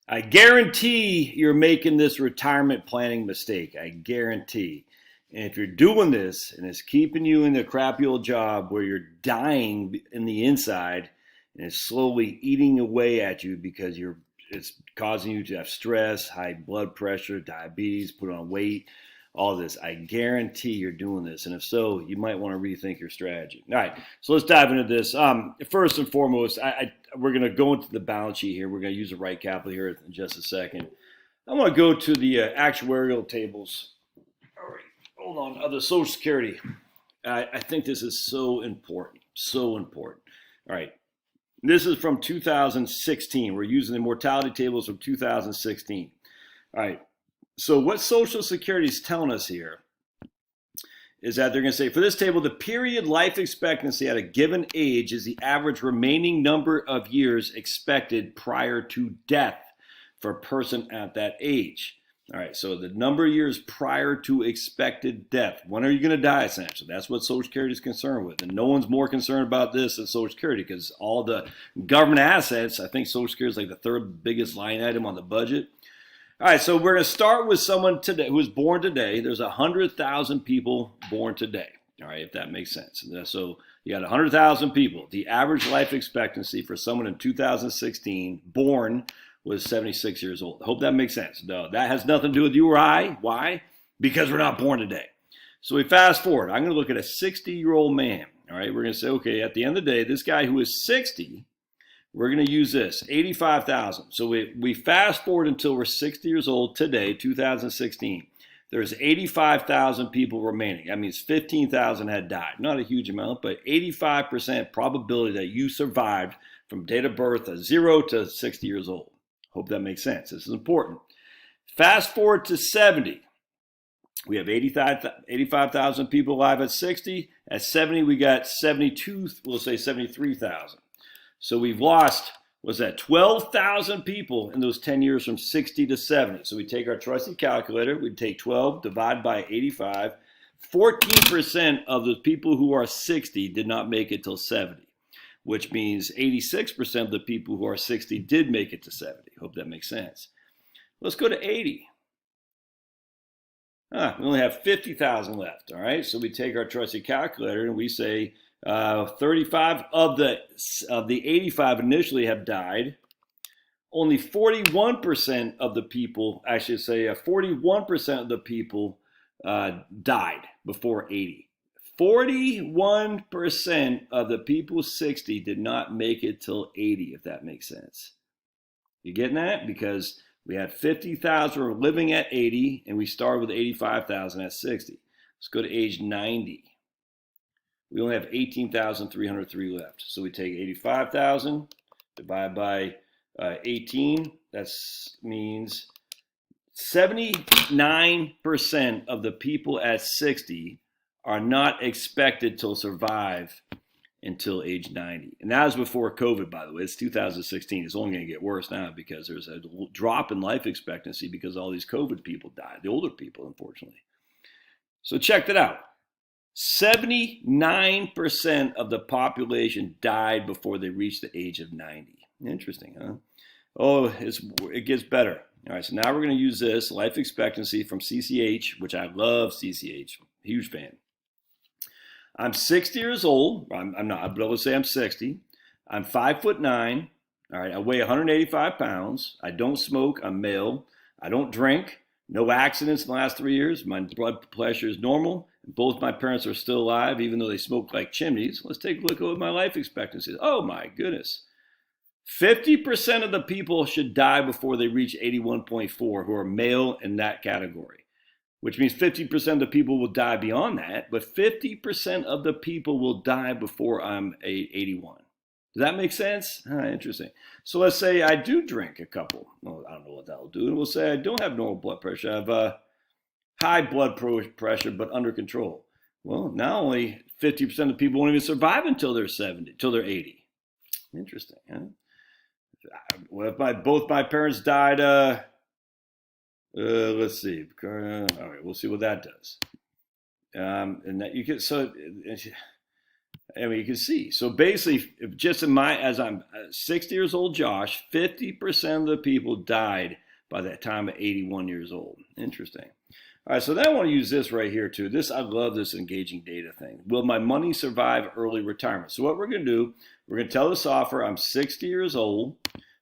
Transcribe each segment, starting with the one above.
I guarantee you're making this retirement planning mistake. I guarantee. And if you're doing this and it's keeping you in the crappy old job where you're dying in the inside and it's slowly eating away at you because it's causing you to have stress, high blood pressure, diabetes, put on weight, all this. I guarantee you're doing this. And if so, you might want to rethink your strategy. All right, so let's dive into this. First and foremost, we're going to go into the balance sheet here. We're going to use the right capital here in just a second. I want to go to the actuarial tables. All right, hold on. The Social Security. I think this is so important. So important. All right. This is from 2016. We're using the mortality tables from 2016. All right. So what Social Security is telling us here is that they're going to say, for this table, the period life expectancy at a given age is the average remaining number of years expected prior to death for a person at that age. All right, so the number of years prior to expected death. When are you going to die, essentially? That's what Social Security is concerned with. And no one's more concerned about this than Social Security because all the government assets, I think Social Security is like the third biggest line item on the budget. All right, so we're going to start with someone today who was born today. There's 100,000 people born today, all right, if that makes sense. So you got 100,000 people. The average life expectancy for someone in 2016 born was 76 years old. I hope that makes sense. No, that has nothing to do with you or I. Why? Because we're not born today. So we fast forward. I'm going to look at a 60-year-old man, all right? We're going to say, okay, at the end of the day, this guy who is 60, we're going to use this, 85,000. So we fast forward until we're 60 years old today, 2016. There's 85,000 people remaining. That means 15,000 had died. Not a huge amount, but 85% probability that you survived from date of birth of 0 to 60 years old. Hope that makes sense. This is important. Fast forward to 70. We have 85,000 people alive at 60. At 70, we got 72, we'll say 73,000. So we've lost, was that 12,000 people in those 10 years from 60 to 70. So we take our trusty calculator, we take 12, divide by 85. 14% of the people who are 60 did not make it till 70, which means 86% of the people who are 60 did make it to 70. Hope that makes sense. Let's go to 80. We only have 50,000 left, all right? So we take our trusty calculator and we say 35 of the 85 initially have died. Only 41% of the people, I should say 41% of the people died before 80. 41% of the people 60 did not make it till 80, if that makes sense. You getting that? Because we had 50,000 were living at 80, and we started with 85,000 at 60. Let's go to age 90. We only have 18,303 left. So we take 85,000, divide by 18. That means 79% of the people at 60 are not expected to survive until age 90. And that was before COVID, by the way. It's 2016. It's only going to get worse now because there's a drop in life expectancy because all these COVID people died, the older people, unfortunately. So check that out. 79% of the population died before they reached the age of 90. Interesting, huh? Oh, it gets better. All right, so now we're going to use this life expectancy from CCH, which I love CCH. Huge fan. I'm 60 years old. I'm not, but let's say I'm 60. I'm 5'9". All right, I weigh 185 pounds. I don't smoke. I'm male. I don't drink. No accidents in the last 3 years. My blood pressure is normal. Both my parents are still alive, even though they smoke like chimneys. Let's take a look at what my life expectancy is. Oh my goodness. 50% of the people should die before they reach 81.4 who are male in that category, which means 50% of the people will die beyond that, but 50% of the people will die before I'm 81. Does that make sense? Interesting. So let's say I do drink a couple. Well, I don't know what that will do. And we'll say I don't have normal blood pressure. I have high blood pressure, but under control. Well, now only 50% of people won't even survive until they're 70, till they're 80. Interesting, huh? What if both my parents died? Let's see. All right, we'll see what that does. And that you get so I mean, you can see. So basically, just in my, as I'm 60 years old, Josh, 50% of the people died by that time of 81 years old. Interesting. All right, so then I want to use this right here too. This, I love this engaging data thing. Will my money survive early retirement? So what we're going to do, we're going to tell the software I'm 60 years old.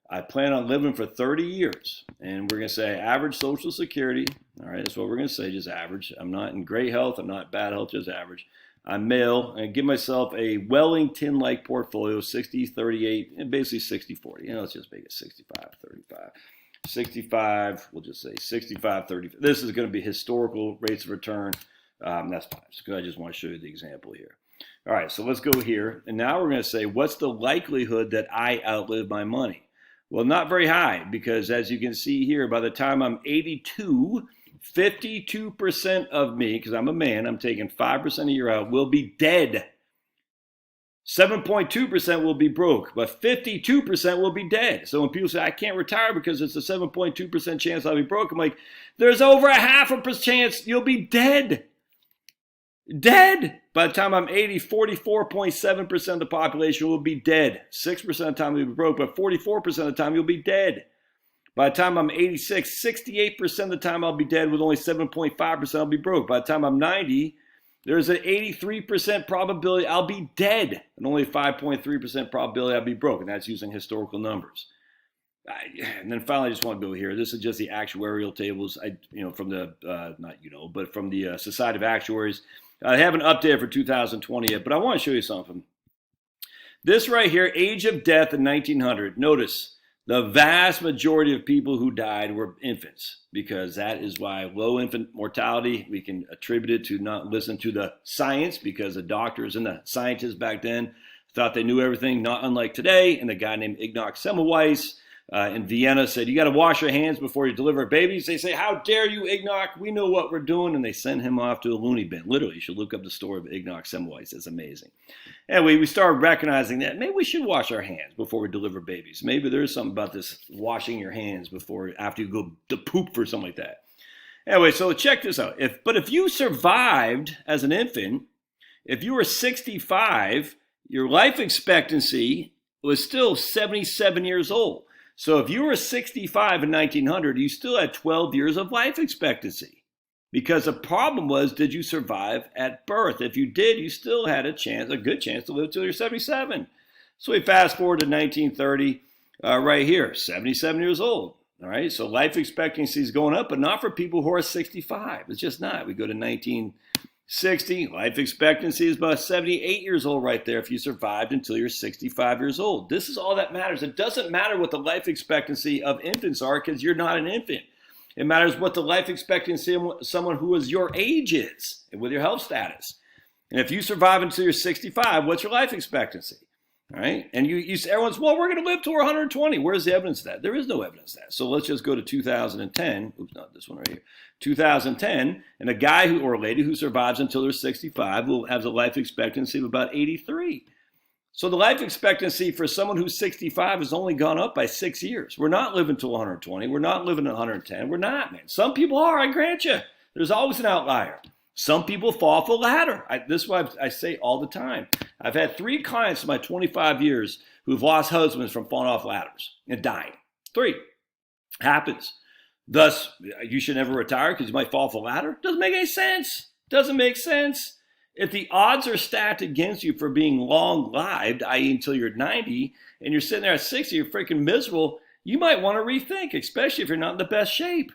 I plan on living for 30 years. And we're going to say average Social Security. All right, that's what we're going to say, just average. I'm not in great health. I'm not bad health, just average. I'm male, and give myself a Wellington-like portfolio, 60-38, and basically 60-40. You know, let's just make it 65-35. 65, we'll just say 65-30. This is going to be historical rates of return. That's fine, because I just want to show you the example here. All right, so let's go here. And now we're going to say, what's the likelihood that I outlive my money? Well, not very high, because as you can see here, by the time I'm 82, 52% of me, because I'm a man, I'm taking 5% a year out, will be dead. 7.2% will be broke, but 52% will be dead. So when people say, I can't retire because it's a 7.2% chance I'll be broke, I'm like, there's over a 0.5% chance you'll be dead. Dead. By the time I'm 80, 44.7% of the population will be dead. 6% of the time you'll be broke, but 44% of the time you'll be dead. By the time I'm 86, 68% of the time I'll be dead, with only 7.5% I'll be broke. By the time I'm 90, there's an 83% probability I'll be dead, and only 5.3% probability I'll be broke, and that's using historical numbers. And then finally, I just want to go here. This is just the actuarial tables, from the, but from the Society of Actuaries. I haven't updated for 2020 yet, but I want to show you something. This right here, age of death in 1900. Notice the vast majority of people who died were infants, because that is why low infant mortality, we can attribute it to not listen to the science, because the doctors and the scientists back then thought they knew everything, not unlike today. And the guy named Ignaz Semmelweis in Vienna said, you got to wash your hands before you deliver babies. They say, how dare you, Ignaz? We know what we're doing. And they send him off to a loony bin. Literally, you should look up the story of Ignaz Semmelweis. It's amazing. Anyway, we started recognizing that maybe we should wash our hands before we deliver babies. Maybe there's something about this washing your hands after you go to poop or something like that. Anyway, so check this out. If you survived as an infant, if you were 65, your life expectancy was still 77 years old. So if you were 65 in 1900, you still had 12 years of life expectancy. Because the problem was, did you survive at birth? If you did, you still had a good chance to live till you're 77. So we fast forward to 1930, right here, 77 years old. All right, so life expectancy is going up, but not for people who are 65. It's just not. We go to 1960, life expectancy is about 78 years old right there if you survived until you're 65 years old. This is all that matters. It doesn't matter what the life expectancy of infants are, because you're not an infant. It matters what the life expectancy of someone who is your age is, and with your health status. And if you survive until you're 65, what's your life expectancy? All right, and everyone's, well, we're going to live till we're 120. Where's the evidence of that? There is no evidence of that. So let's just go to 2010. Oops, not this one right here. 2010, and a guy or a lady who survives until they're 65 will have a life expectancy of about 83. So the life expectancy for someone who's 65 has only gone up by 6 years. We're not living till 120. We're not living at 110. We're not, man. Some people are, I grant you. There's always an outlier. Some people fall off the ladder. This is what I say all the time. I've had 3 clients in my 25 years who've lost husbands from falling off ladders and dying. 3. Happens. Thus, you should never retire because you might fall off a ladder. Doesn't make any sense. Doesn't make sense. If the odds are stacked against you for being long-lived, i.e. until you're 90, and you're sitting there at 60, you're freaking miserable, you might want to rethink, especially if you're not in the best shape.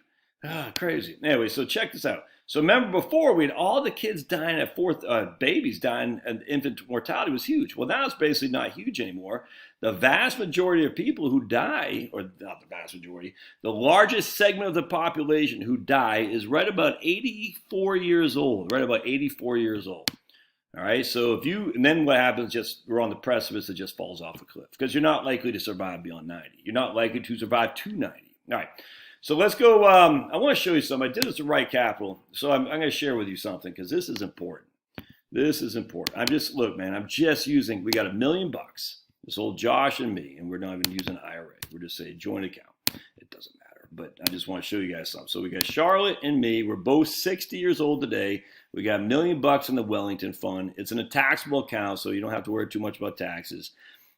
Crazy. Anyway, so check this out. So remember before, we had all the kids dying at babies dying, and infant mortality was huge. Well, now it's basically not huge anymore. The vast majority of people who die, or not the vast majority, the largest segment of the population who die is right about 84 years old, right about 84 years old. All right, so and then what happens, we're on the precipice, it just falls off a cliff, because you're not likely to survive beyond 90. You're not likely to survive to 90. All right. So let's go, I want to show you something. I did this at Right Capital, so I'm going to share with you something, because this is important. This is important. Look, man, I'm just using, we got $1 million, this old Josh and me, and we're not even using IRA. We're just saying joint account. It doesn't matter. but I just want to show you guys something. So we got Charlotte and me. We're both 60 years old today. We got $1 million in the Wellington Fund. It's in a taxable account, so you don't have to worry too much about taxes.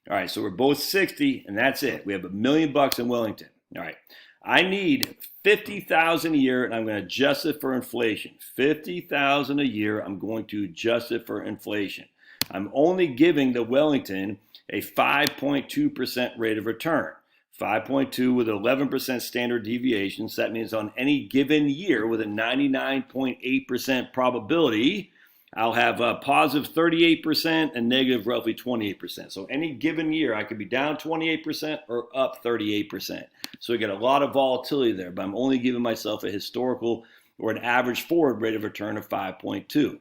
All right, so we're both 60, and that's it. We have $1 million in Wellington. All right, I need $50,000 a year, and I'm going to adjust it for inflation. $50,000 a year. I'm going to adjust it for inflation. I'm only giving the Wellington a 5.2% rate of return. 5.2 with 11% standard deviation. So that means on any given year with a 99.8% probability, I'll have a positive 38% and negative roughly 28%. So any given year, I could be down 28% or up 38%. So I get a lot of volatility there, but I'm only giving myself a historical or an average forward rate of return of 5.2.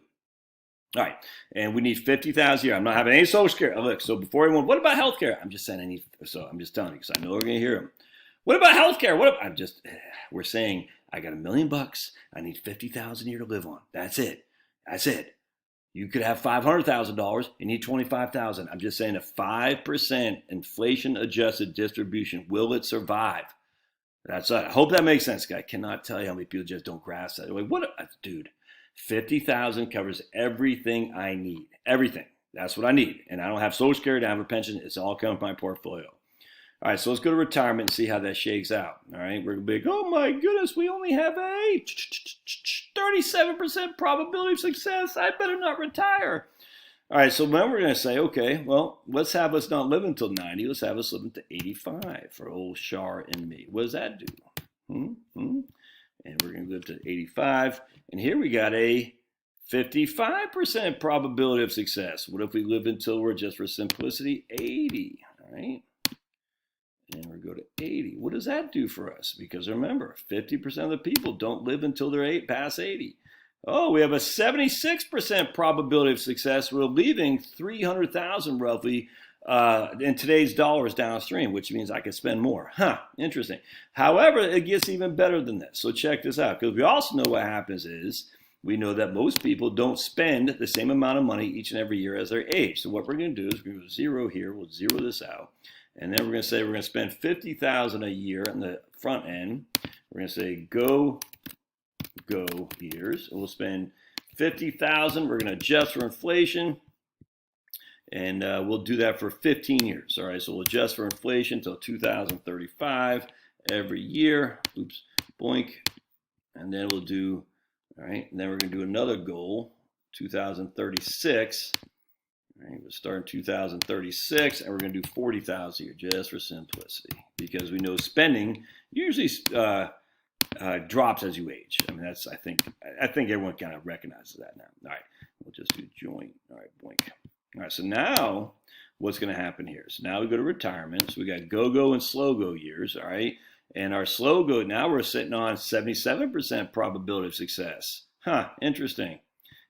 All right, and we need 50,000 a year. I'm not having any social security. Oh, look, so before everyone, what about healthcare? I'm just saying I need. So I'm just telling you because I know we're going to hear them. What about healthcare? We're saying I got $1 million. I need 50,000 a year to live on. That's it. That's it. You could have $500,000. You need 25,000. I'm just saying a 5% inflation adjusted distribution. Will it survive? That's it. I hope that makes sense. I cannot tell you how many people just don't grasp that. Like, what, dude? 50,000 covers everything I need. Everything. That's what I need. And I don't have social security, I don't have a pension. It's all coming from my portfolio. All right, so let's go to retirement and see how that shakes out. All right, we're going to be like, oh my goodness, we only have a 37% probability of success. I better not retire. All right, so then we're going to say, okay, well, let's have us not live until 90. Let's have us live until 85 for old Char and me. What does that do? And we're going to live to 85. And here we got a 55% probability of success. What if we live until we're, just for simplicity, 80? All right. And we go to 80. What does that do for us? Because remember, 50% of the people don't live until they're past 80. Oh, we have a 76% probability of success. We're leaving 300,000 roughly in today's dollars downstream, which means I can spend more. Interesting. However, it gets even better than this. So check this out, because we also know what happens is we know that most people don't spend the same amount of money each and every year as their age. So what we're going to do is we're going to zero here. We'll zero this out. And then we're going to say we're going to spend 50,000 a year on the front end. We're going to say go years. And we'll spend 50,000. We're going to adjust for inflation. And we'll do that for 15 years. All right, so we'll adjust for inflation until 2035 every year. Oops, boink. And then we'll do, all right, and then we're going to do another goal, 2036. All right, we'll start in 2036, and we're going to do 40,000 a year just for simplicity, because we know spending usually drops as you age. I mean, I think everyone kind of recognizes that now. All right, we'll just do joint. All right, boink. All right, so now what's going to happen here? So now we go to retirement. So we got go and slow-go years, all right? And our slow-go, now we're sitting on 77% probability of success. Interesting.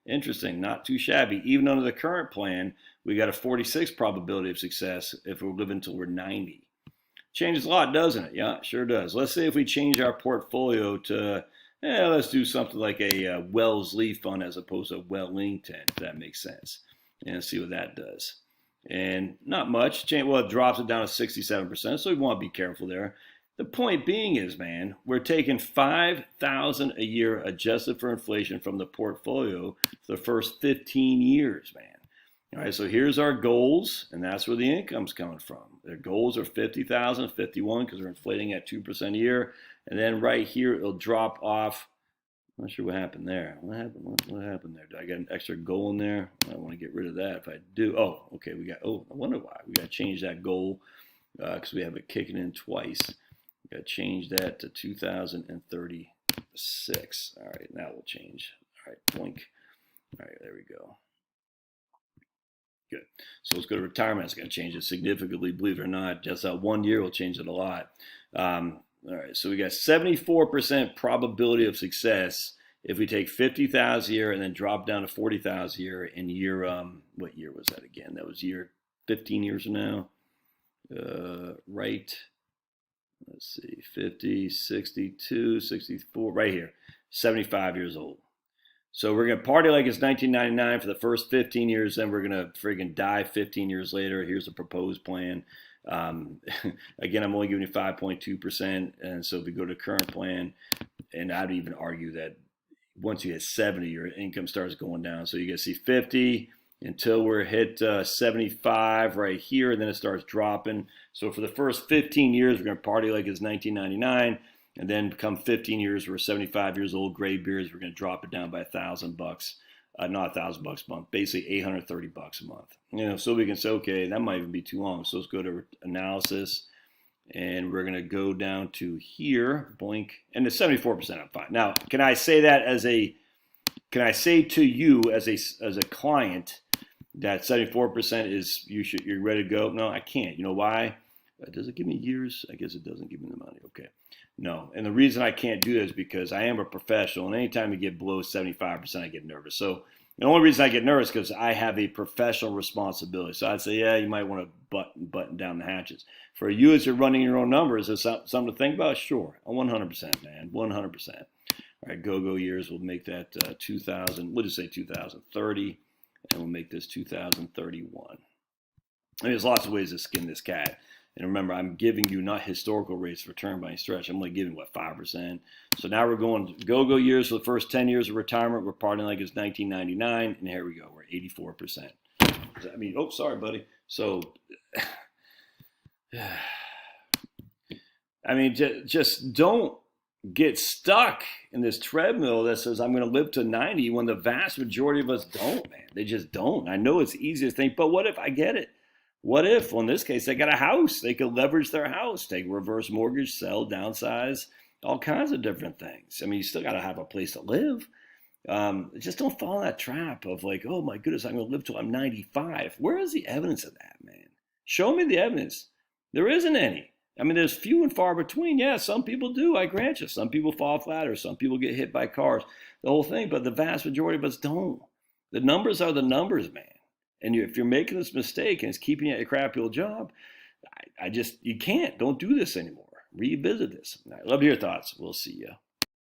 Interesting, not too shabby. Even under the current plan, we got a 46 probability of success if we're living until we're 90. Changes a lot, doesn't it? Yeah, it sure does. Let's say if we change our portfolio to, let's do something like a Wellesley fund as opposed to a Wellington, if that makes sense. And see what that does. And not much. Well, it drops it down to 67%, so we want to be careful there. The point being is, man, we're taking $5,000 a year adjusted for inflation from the portfolio for the first 15 years, man. All right, so here's our goals, and that's where the income's coming from. Their goals are 50,000, 51, because we're inflating at 2% a year. And then right here, it'll drop off. I'm not sure what happened there. What happened there? Did I get an extra goal in there? I want to get rid of that if I do. Oh, okay. I wonder why. We got to change that goal because we have it kicking in twice. We got to change that to 2036. All right, that will change. All right, blink. All right, there we go. Good. So let's go to retirement. It's going to change it significantly, believe it or not. Just 1 year will change it a lot. All right, so we got 74% probability of success if we take 50,000 a year and then drop down to 40,000 a year in year, what year was that again? That was year 15 years from now. Right, let's see, 50, 62, 64, right here, 75 years old. So we're going to party like it's 1999 for the first 15 years, then we're going to friggin' die 15 years later. Here's the proposed plan. Again, I'm only giving you 5.2%. And so if we go to current plan, and I'd even argue that once you hit 70, your income starts going down. So you can see 50 until we're hit 75 right here, and then it starts dropping. So for the first 15 years, we're going to party like it's 1999. And then come 15 years, we're 75 years old, gray beards, we're going to drop it down by $1,000. Not $1,000 a month, basically $830 a month. So we can say, okay, that might even be too long. So let's go to analysis, and we're going to go down to here, blink, and the 74%, I'm fine. Now, can I say to you as a client that 74% is you're ready to go? No, I can't. You know why? Does it give me years? I guess it doesn't give me the money. Okay. No. And the reason I can't do that is because I am a professional, and anytime you get below 75%, I get nervous. So the only reason I get nervous is because I have a professional responsibility. So I'd say, yeah, you might want to button down the hatches. For you as you're running your own numbers, is something to think about? Sure. 100%, man. 100%. All right, go years, we'll make that 2000. We'll just say 2030, and we'll make this 2031. I mean, there's lots of ways to skin this cat. And remember, I'm giving you not historical rates of return by any stretch. I'm only giving, 5%? So now we're going go years for the first 10 years of retirement. We're partying like it's 1999. And here we go. We're 84%. I mean, oh, sorry, buddy. So, I mean, just don't get stuck in this treadmill that says I'm going to live to 90 when the vast majority of us don't, man. They just don't. I know it's easy to think, but what if I get it? What if, well, in this case, they got a house? They could leverage their house, take reverse mortgage, sell, downsize, all kinds of different things. I mean, you still got to have a place to live. Just don't fall in that trap of like, oh my goodness, I'm going to live till I'm 95. Where is the evidence of that, man? Show me the evidence. There isn't any. I mean, there's few and far between. Yeah, some people do, I grant you. Some people fall flat, or some people get hit by cars, the whole thing. But the vast majority of us don't. The numbers are the numbers, man. And if you're making this mistake and it's keeping you at your crappy old job, you can't. Don't do this anymore. Revisit this. I love your thoughts. We'll see you.